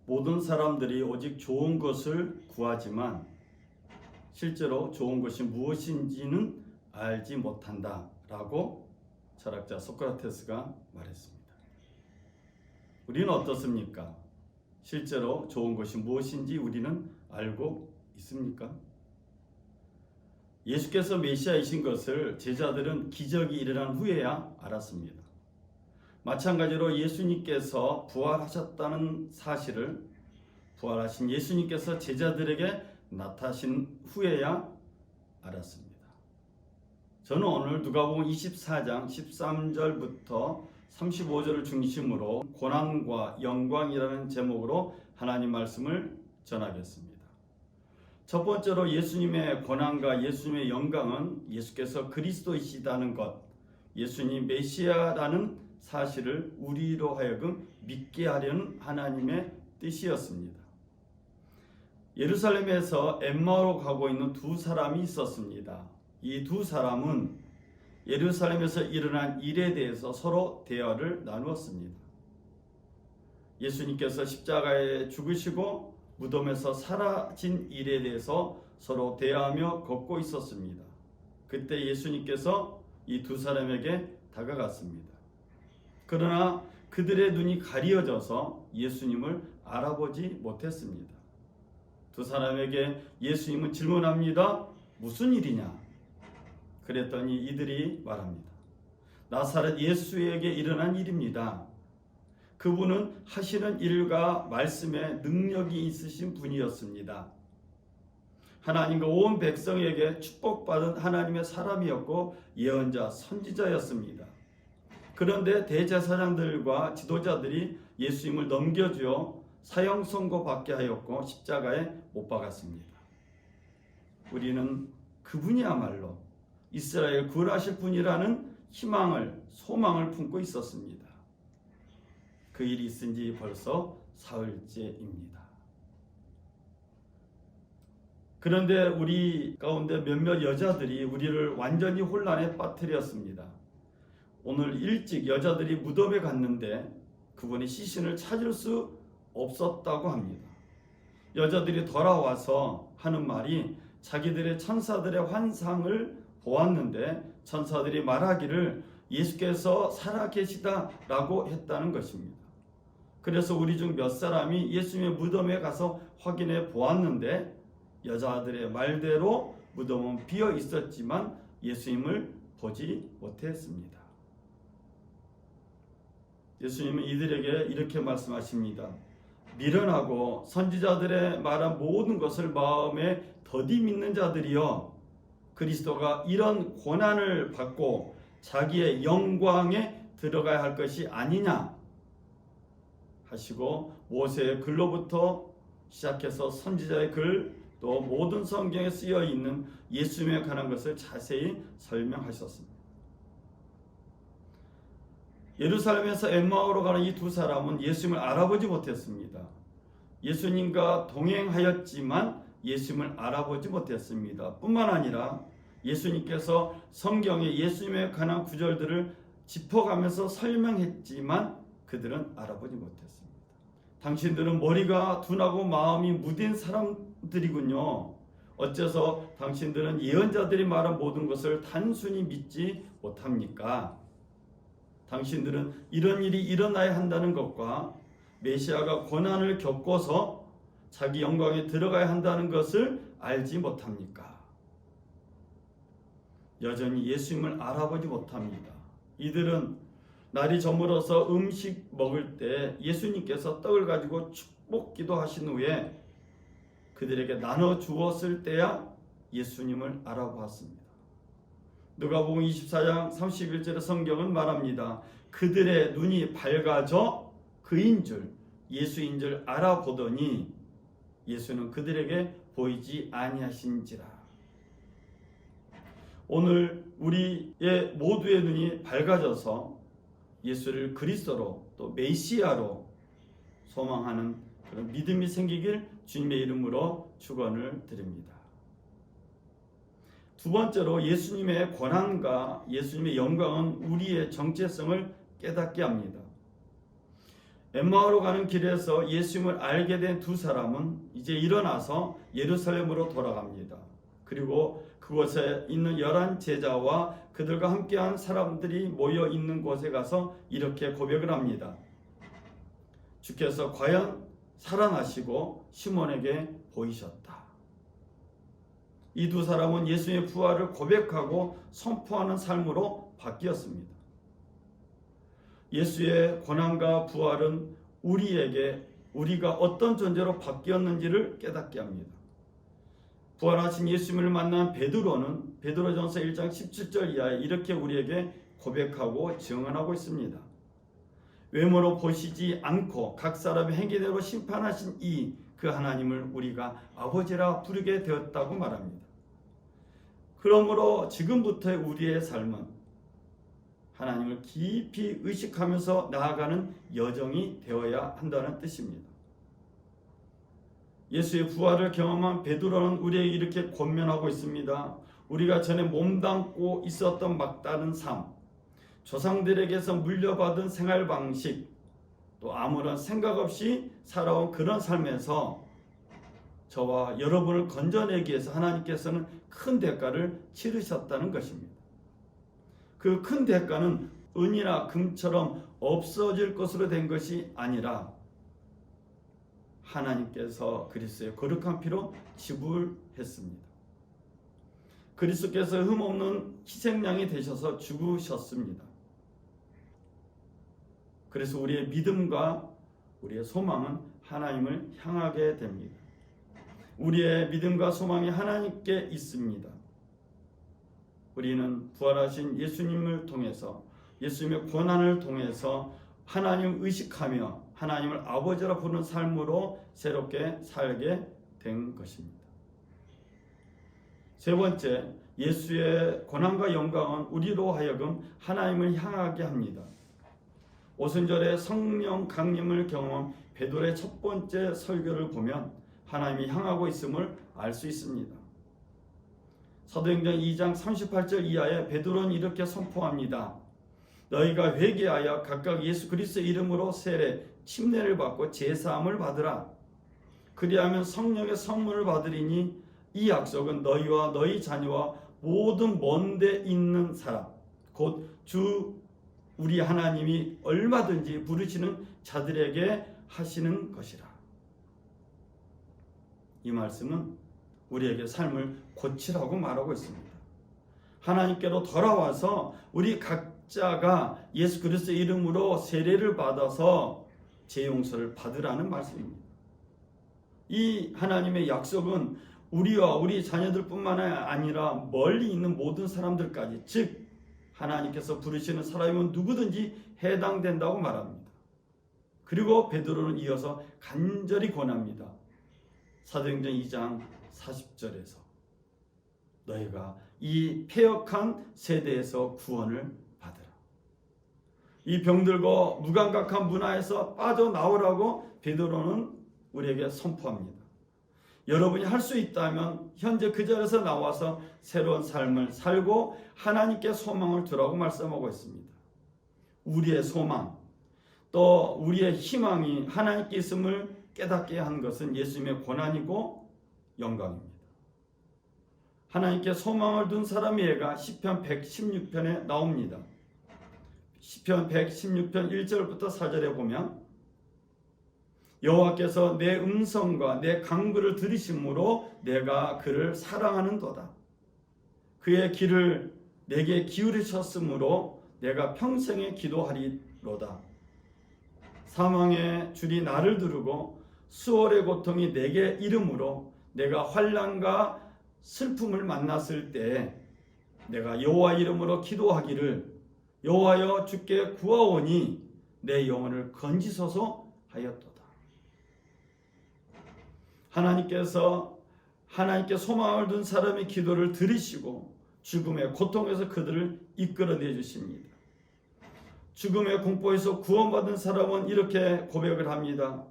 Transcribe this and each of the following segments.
모든 사람들이 오직 좋은 것을 구하지만 실제로 좋은 것이 무엇인지는 알지 못한다 라고 철학자 소크라테스가 말했습니다. 우리는 어떻습니까? 실제로 좋은 것이 무엇인지 우리는 알고 있습니까? 예수께서 메시아이신 것을 제자들은 기적이 일어난 후에야 알았습니다. 마찬가지로 예수님께서 부활하셨다는 사실을 부활하신 예수님께서 제자들에게 나타나신 후에야 알았습니다. 저는 오늘 누가복음 24장 13절부터 35절을 중심으로 고난과 영광이라는 제목으로 하나님 말씀을 전하겠습니다. 첫 번째로 예수님의 고난과 예수님의 영광은 예수께서 그리스도이시다는 것, 예수님 메시아라는 사실을 우리로 하여금 믿게 하려는 하나님의 뜻이었습니다. 예루살렘에서 엠마오로 가고 있는 두 사람이 있었습니다. 이 두 사람은 예루살렘에서 일어난 일에 대해서 서로 대화를 나누었습니다. 예수님께서 십자가에 죽으시고 무덤에서 사라진 일에 대해서 서로 대화하며 걷고 있었습니다. 그때 예수님께서 이 두 사람에게 다가갔습니다. 그러나 그들의 눈이 가리어져서 예수님을 알아보지 못했습니다. 두 사람에게 예수님은 질문합니다. 무슨 일이냐? 그랬더니 이들이 말합니다. 나사렛 예수에게 일어난 일입니다. 그분은 하시는 일과 말씀에 능력이 있으신 분이었습니다. 하나님과 온 백성에게 축복받은 하나님의 사람이었고 예언자, 선지자였습니다. 그런데 대제사장들과 지도자들이 예수님을 넘겨주어 사형 선고받게 하였고 십자가에 못 박았습니다. 우리는 그분이야말로 이스라엘 구원하실 분이라는 희망을, 소망을 품고 있었습니다. 그 일이 있은 지 벌써 사흘째입니다. 그런데 우리 가운데 몇몇 여자들이 우리를 완전히 혼란에 빠뜨렸습니다. 오늘 일찍 여자들이 무덤에 갔는데 그분의 시신을 찾을 수 없었다고 합니다. 여자들이 돌아와서 하는 말이 자기들의 천사들의 환상을 보았는데 천사들이 말하기를 예수께서 살아계시다라고 했다는 것입니다. 그래서 우리 중 몇 사람이 예수님의 무덤에 가서 확인해 보았는데 여자들의 말대로 무덤은 비어 있었지만 예수님을 보지 못했습니다. 예수님은 이들에게 이렇게 말씀하십니다. 미련하고 선지자들의 말한 모든 것을 마음에 더디 믿는 자들이여, 그리스도가 이런 고난을 받고 자기의 영광에 들어가야 할 것이 아니냐 하시고 모세의 글로부터 시작해서 선지자의 글, 또 모든 성경에 쓰여 있는 예수님에 관한 것을 자세히 설명하셨습니다. 예루살렘에서 엠마오로 가는 이 두 사람은 예수님을 알아보지 못했습니다. 예수님과 동행하였지만 예수님을 알아보지 못했습니다. 뿐만 아니라 예수님께서 성경에 예수님에 관한 구절들을 짚어가면서 설명했지만 그들은 알아보지 못했습니다. 당신들은 머리가 둔하고 마음이 무딘 사람들이군요. 어째서 당신들은 예언자들이 말한 모든 것을 단순히 믿지 못합니까? 당신들은 이런 일이 일어나야 한다는 것과 메시아가 고난을 겪어서 자기 영광에 들어가야 한다는 것을 알지 못합니까? 여전히 예수님을 알아보지 못합니다. 이들은 날이 저물어서 음식 먹을 때 예수님께서 떡을 가지고 축복 기도하신 후에 그들에게 나눠 주었을 때야 예수님을 알아보았습니다. 누가복음 24장 31절의 성경은 말합니다. 그들의 눈이 밝아져 그인 줄, 예수인 줄 알아보더니 예수는 그들에게 보이지 아니하신지라. 오늘 우리의 모두의 눈이 밝아져서 예수를 그리스도로 또 메시아로 소망하는 그런 믿음이 생기길 주님의 이름으로 축원을 드립니다. 두 번째로 예수님의 고난과 예수님의 영광은 우리의 정체성을 깨닫게 합니다. 엠마오로 가는 길에서 예수님을 알게 된 두 사람은 이제 일어나서 예루살렘으로 돌아갑니다. 그리고 그곳에 있는 11 제자와 그들과 함께한 사람들이 모여 있는 곳에 가서 이렇게 고백을 합니다. 주께서 과연 살아나시고 시몬에게 보이셨다. 이 두 사람은 예수님의 부활을 고백하고 선포하는 삶으로 바뀌었습니다. 예수의 고난과 부활은 우리가 어떤 존재로 바뀌었는지를 깨닫게 합니다. 부활하신 예수님을 만난 베드로는 베드로전서 1장 17절 이하에 이렇게 우리에게 고백하고 증언하고 있습니다. 외모로 보시지 않고 각 사람의 행위대로 심판하신 그 하나님을 우리가 아버지라 부르게 되었다고 말합니다. 그러므로 지금부터의 우리의 삶은 하나님을 깊이 의식하면서 나아가는 여정이 되어야 한다는 뜻입니다. 예수의 부활을 경험한 베드로는 우리에게 이렇게 권면하고 있습니다. 우리가 전에 몸담고 있었던 막다른 삶, 조상들에게서 물려받은 생활 방식, 또 아무런 생각 없이 살아온 그런 삶에서 저와 여러분을 건져내기 위해서 하나님께서는 큰 대가를 치르셨다는 것입니다. 그 큰 대가는 은이나 금처럼 없어질 것으로 된 것이 아니라 하나님께서 그리스도의 거룩한 피로 지불했습니다. 그리스도께서 흠없는 희생양이 되셔서 죽으셨습니다. 그래서 우리의 믿음과 우리의 소망은 하나님을 향하게 됩니다. 우리의 믿음과 소망이 하나님께 있습니다. 우리는 부활하신 예수님을 통해서 예수님의 고난을 통해서 하나님을 의식하며 하나님을 아버지라 부르는 삶으로 새롭게 살게 된 것입니다. 세 번째, 예수의 고난과 영광은 우리로 하여금 하나님을 향하게 합니다. 오순절에 성령 강림을 경험한 베드로의 첫 번째 설교를 보면 하나님이 향하고 있음을 알 수 있습니다. 사도행전 2장 38절 이하에 베드로는 이렇게 선포합니다. 너희가 회개하여 각각 예수 그리스도의 이름으로 세례 침례를 받고 제사함을 받으라. 그리하면 성령의 선물을 받으리니 이 약속은 너희와 너희 자녀와 모든 먼 데 있는 사람 곧 주 우리 하나님이 얼마든지 부르시는 자들에게 하시는 것이라. 이 말씀은 우리에게 삶을 고치라고 말하고 있습니다. 하나님께로 돌아와서 우리 각자가 예수 그리스도의 이름으로 세례를 받아서 죄 용서를 받으라는 말씀입니다. 이 하나님의 약속은 우리와 우리 자녀들뿐만 아니라 멀리 있는 모든 사람들까지, 즉 하나님께서 부르시는 사람이면 누구든지 해당된다고 말합니다. 그리고 베드로는 이어서 간절히 권합니다. 사도행전 2장 40절에서 너희가 이 패역한 세대에서 구원을 받으라. 이 병들고 무감각한 문화에서 빠져나오라고 베드로는 우리에게 선포합니다. 여러분이 할 수 있다면 현재 그 자리에서 나와서 새로운 삶을 살고 하나님께 소망을 두라고 말씀하고 있습니다. 우리의 소망, 또 우리의 희망이 하나님께 있음을 깨닫게 한 것은 예수님의 고난이고 영광입니다. 하나님께 소망을 둔 사람이가 시편 116편에 나옵니다. 시편 116편 1절부터 4절에 보면 여호와께서 내 음성과 내 간구를 들으심으로 내가 그를 사랑하는도다. 그의 길을 내게 기울이셨으므로 내가 평생에 기도하리로다. 사망의 줄이 나를 두르고 수월의 고통이 내게 이름으로 내가 환난과 슬픔을 만났을 때 내가 여호와 이름으로 기도하기를 여호와여 주께 구하오니 내 영혼을 건지소서 하였도다. 하나님께 소망을 둔 사람의 기도를 들으시고 죽음의 고통에서 그들을 이끌어내 주십니다. 죽음의 공포에서 구원받은 사람은 이렇게 고백을 합니다.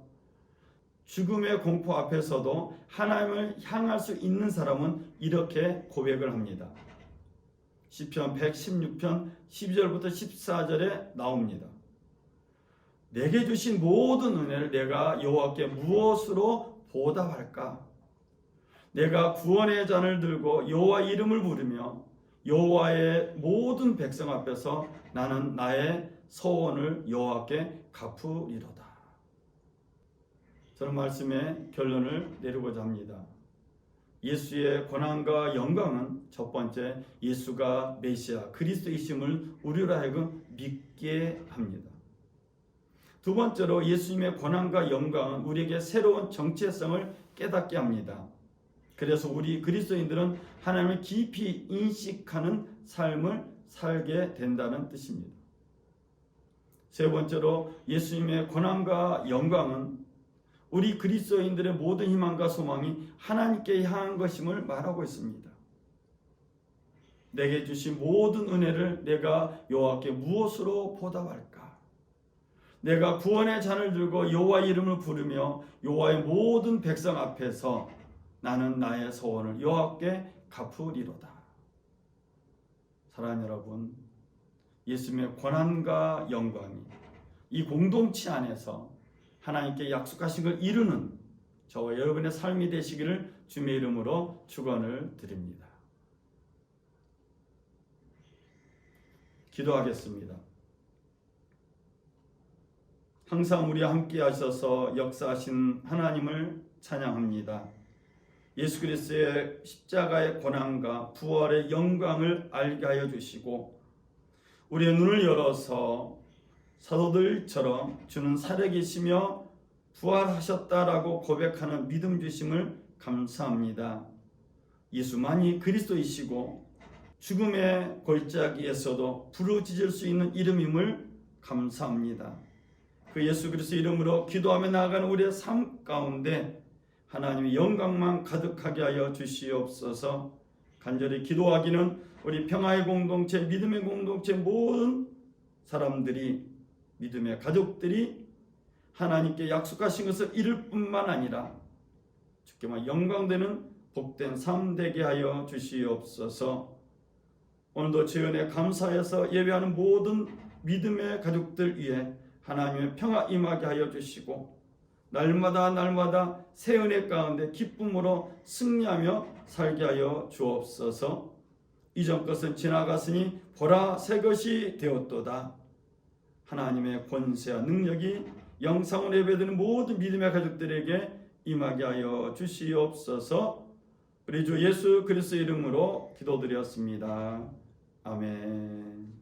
죽음의 공포 앞에서도 하나님을 향할 수 있는 사람은 이렇게 고백을 합니다. 시편 116편 12절부터 14절에 나옵니다. 내게 주신 모든 은혜를 내가 여호와께 무엇으로 보답할까? 내가 구원의 잔을 들고 여호와 이름을 부르며 여호와의 모든 백성 앞에서 나는 나의 서원을 여호와께 갚으리로다. 저는 말씀의 결론을 내리고자 합니다. 예수의 권한과 영광은 첫 번째, 예수가 메시아 그리스도이심을 우리로 하여금 믿게 합니다. 두 번째로 예수님의 권한과 영광은 우리에게 새로운 정체성을 깨닫게 합니다. 그래서 우리 그리스도인들은 하나님을 깊이 인식하는 삶을 살게 된다는 뜻입니다. 세 번째로 예수님의 권한과 영광은 우리 그리스도인들의 모든 희망과 소망이 하나님께 향한 것임을 말하고 있습니다. 내게 주신 모든 은혜를 내가 여호와께 무엇으로 보답할까? 내가 구원의 잔을 들고 여호와 이름을 부르며 여호와의 모든 백성 앞에서 나는 나의 소원을 여호와께 갚으리로다. 사랑하는 여러분, 예수님의 권한과 영광이 이 공동체 안에서 하나님께 약속하신 걸 이루는 저와 여러분의 삶이 되시기를 주님의 이름으로 축원을 드립니다. 기도하겠습니다. 항상 우리와 함께 하셔서 역사하신 하나님을 찬양합니다. 예수 그리스도의 십자가의 권한과 부활의 영광을 알게 하여 주시고 우리의 눈을 열어서 사도들처럼 주는 살아계시며 부활하셨다라고 고백하는 믿음 주심을 감사합니다. 예수만이 그리스도이시고 죽음의 골짜기에서도 부르짖을 수 있는 이름임을 감사합니다. 그 예수 그리스도 이름으로 기도하며 나아가는 우리의 삶 가운데 하나님의 영광만 가득하게 하여 주시옵소서. 간절히 기도하기는 우리 평화의 공동체, 믿음의 공동체 모든 사람들이, 믿음의 가족들이 하나님께 약속하신 것을 이룰 뿐만 아니라 주께만 영광되는 복된 삶 되게 하여 주시옵소서. 오늘도 주의 은혜 감사해서 예배하는 모든 믿음의 가족들 위해 하나님의 평화 임하게 하여 주시고 날마다 새 은혜 가운데 기쁨으로 승리하며 살게 하여 주옵소서. 이전 것은 지나갔으니 보라 새 것이 되었도다. 하나님의 권세와 능력이 영상을 예배드리는 모든 믿음의 가족들에게 임하게 하여 주시옵소서. 우리 주 예수 그리스도 이름으로 기도드렸습니다. 아멘.